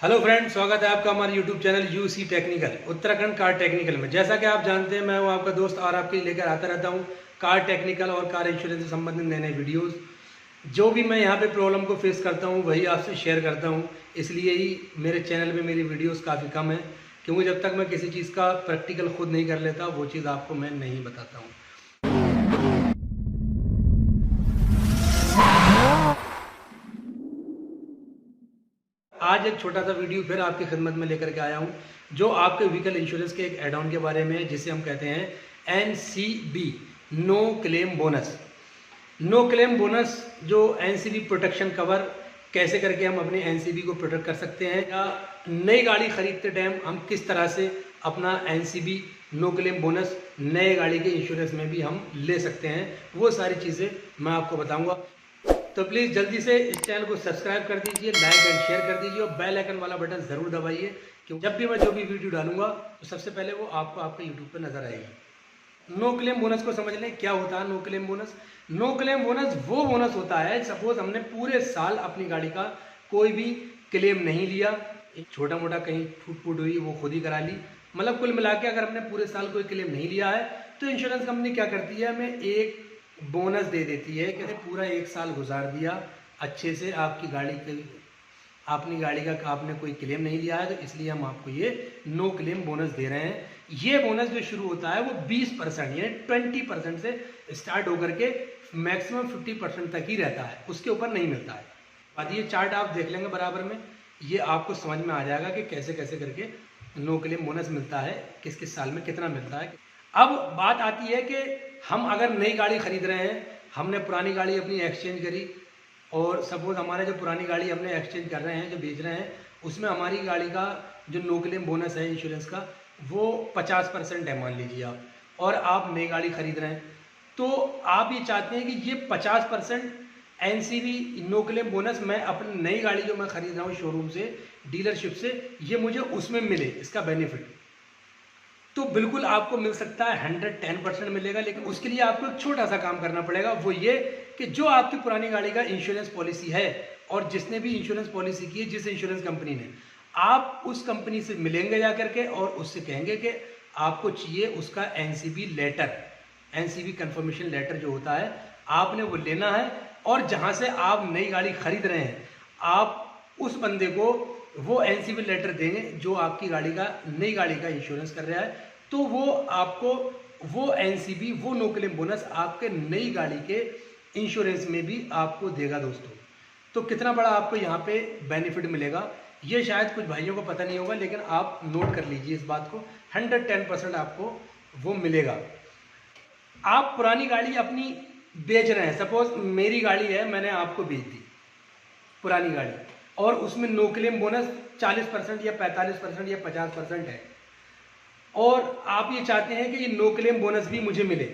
Hello friend, स्वागत है आपका हमारे YouTube channel UC technical Uttarakhand car technical में। जैसा कि आप जानते हैं, मैं हूं आपका दोस्त और आपके लिए लेकर आता रहता हूं कार टेक्निकल और कार इंश्योरेंस से संबंधित नए नए वीडियोस। जो भी मैं यहां पे प्रॉब्लम को फेस करता हूं वही आपसे शेयर करता हूं। इसलिए ही मेरे चैनल में मेरी वीडियोस काफ़ी कम है, क्योंकि जब तक मैं किसी चीज़ का प्रैक्टिकल खुद नहीं कर लेता वो चीज़ आपको मैं नहीं बताता हूँ। आज एक छोटा सा वीडियो फिर आपकी खिदमत में लेकर के आया हूं, जो आपके व्हीकल इंश्योरेंस के एक एड ऑन के बारे में है, जिसे हम कहते हैं NCB, no claim bonus. No claim bonus जो एनसीबी प्रोटेक्शन कवर, कैसे करके हम अपने एनसीबी को प्रोटेक्ट कर सकते हैं, या नई गाड़ी खरीदते टाइम हम किस तरह से अपना एनसीबी नो क्लेम बोनस नए गाड़ी के इंश्योरेंस में भी हम ले सकते हैं, वो सारी चीज़ें मैं आपको बताऊंगा। तो प्लीज़ जल्दी से इस चैनल को सब्सक्राइब कर दीजिए, लाइक एंड शेयर कर दीजिए और बेल आइकन वाला बटन ज़रूर दबाइए, क्योंकि जब भी मैं जो भी वीडियो डालूंगा तो सबसे पहले वो आपको आपके यूट्यूब पर नजर आएगी। नो क्लेम बोनस को समझ लें, क्या होता है no claim bonus. No claim bonus वो बोनस होता है, सपोज हमने पूरे साल अपनी गाड़ी का कोई भी क्लेम नहीं लिया, एक छोटा मोटा कहीं टूट फूट हुई वो खुद ही करा ली, मतलब कुल मिला के अगर हमने पूरे साल कोई क्लेम नहीं लिया है तो इंश्योरेंस कंपनी क्या करती है, हमें एक बोनस दे देती है कि पूरा एक साल गुजार दिया अच्छे से, आपकी गाड़ी के अपनी गाड़ी का आपने कोई क्लेम नहीं लिया है, तो इसलिए हम आपको ये नो क्लेम बोनस दे रहे हैं। ये बोनस जो शुरू होता है वो 20% यानी 20% से स्टार्ट होकर के मैक्सिमम 50% तक ही रहता है, उसके ऊपर नहीं मिलता है। अब ये चार्ट आप देख लेंगे बराबर में, ये आपको समझ में आ जाएगा कि कैसे कैसे करके नो क्लेम बोनस मिलता है, किस किस साल में कितना मिलता है। अब बात आती है कि हम अगर नई गाड़ी खरीद रहे हैं, हमने पुरानी गाड़ी अपनी एक्सचेंज करी, और सपोज हमारे जो पुरानी गाड़ी हमने एक्सचेंज कर रहे हैं, जो बेच रहे हैं, उसमें हमारी गाड़ी का जो नो क्लेम बोनस है इंश्योरेंस का वो 50% है मान लीजिए आप, और आप नई गाड़ी खरीद रहे हैं, तो आप ये चाहते हैं कि ये 50% एनसीबी नो क्लेम बोनस मैं अपनी नई गाड़ी जो मैं खरीद रहा हूँ शोरूम से, डीलरशिप से, ये मुझे उसमें मिले, इसका बेनिफिट तो बिल्कुल आपको मिल सकता है, 110% मिलेगा। लेकिन उसके लिए आपको एक छोटा सा काम करना पड़ेगा, वो ये कि जो आपकी पुरानी गाड़ी का इंश्योरेंस पॉलिसी है और जिसने भी इंश्योरेंस पॉलिसी की है, जिस इंश्योरेंस कंपनी ने, आप उस कंपनी से मिलेंगे जा करके और उससे कहेंगे कि आपको चाहिए उसका NCB letter, NCB confirmation letter जो होता है, आपने वो लेना है। और जहां से आप नई गाड़ी खरीद रहे हैं, आप उस बंदे को वो एनसीबी लेटर देंगे जो आपकी गाड़ी का, नई गाड़ी का इंश्योरेंस कर रहा है, तो वो आपको वो एनसीबी, वो नो क्लेम बोनस आपके नई गाड़ी के इंश्योरेंस में भी आपको देगा दोस्तों। तो कितना बड़ा आपको यहाँ पे बेनिफिट मिलेगा, ये शायद कुछ भाइयों को पता नहीं होगा, लेकिन आप नोट कर लीजिए इस बात को, 110% आपको वो मिलेगा। आप पुरानी गाड़ी अपनी बेच रहे हैं, सपोज मेरी गाड़ी है, मैंने आपको बेच दी पुरानी गाड़ी, और उसमें नो क्लेम बोनस 40% या 45% या 50% है, और आप ये चाहते हैं कि ये नो क्लेम बोनस भी मुझे मिले,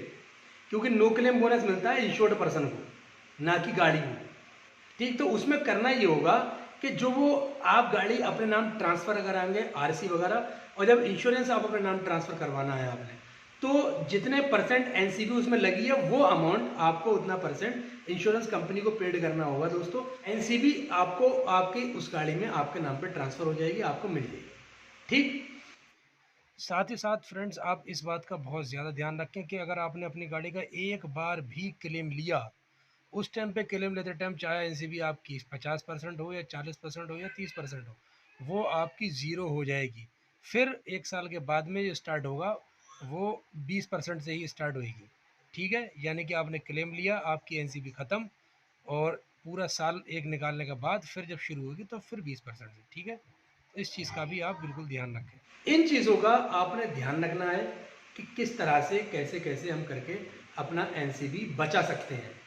क्योंकि नो क्लेम बोनस मिलता है इंश्योर्ड पर्सन को, ना कि गाड़ी को। ठीक, तो उसमें करना ये होगा कि जो वो आप गाड़ी अपने नाम ट्रांसफर कराएंगे, आरसी वगैरह, और जब इंश्योरेंस आप अपने नाम ट्रांसफर करवाना है आपने, तो जितने परसेंट एनसीबी उसमें लगी है वो अमाउंट आपको उतना परसेंट इंश्योरेंस कंपनी को पेड करना होगा दोस्तों। एनसीबी आपको आपकी उस गाड़ी में आपके नाम पे ट्रांसफर हो जाएगी, आपको मिल जाएगी। ठीक, साथ ही साथ फ्रेंड्स, आप इस बात का बहुत ज़्यादा ध्यान रखें कि अगर आपने अपनी गाड़ी का एक बार भी क्लेम लिया, उस टाइम पे क्लेम लेते टाइम चाहे एनसीबी आपकी 50% हो या 40% हो या 30% हो, वो आपकी ज़ीरो हो जाएगी। फिर एक साल के बाद में जो स्टार्ट होगा वो 20% से ही स्टार्ट होएगी। ठीक है, यानी कि आपने क्लेम लिया, आपकी एनसीबी ख़त्म, और पूरा साल एक निकालने के बाद फिर जब शुरू होगी तो फिर 20% से। ठीक है, तो इस चीज़ का भी आप बिल्कुल ध्यान रखें। इन चीज़ों का आपने ध्यान रखना है कि किस तरह से कैसे कैसे हम करके अपना एनसीबी बचा सकते हैं।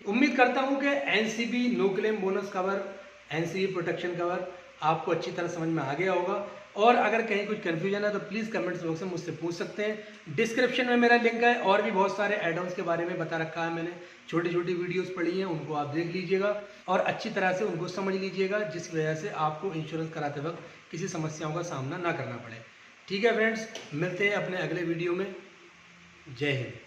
उम्मीद करता हूं कि NCB no claim bonus cover, NCB protection cover आपको अच्छी तरह समझ में आ गया होगा, और अगर कहीं कुछ कन्फ्यूजन है तो प्लीज़ कमेंट्स बॉक्स में मुझसे पूछ सकते हैं। डिस्क्रिप्शन में मेरा लिंक है, और भी बहुत सारे एड ऑन्स के बारे में बता रखा है मैंने, छोटी छोटी वीडियोस पड़ी हैं, उनको आप देख लीजिएगा और अच्छी तरह से उनको समझ लीजिएगा, जिस वजह से आपको इंश्योरेंस कराते वक्त किसी समस्याओं का सामना ना करना पड़े। ठीक है फ्रेंड्स, मिलते हैं अपने अगले वीडियो में। जय हिंद।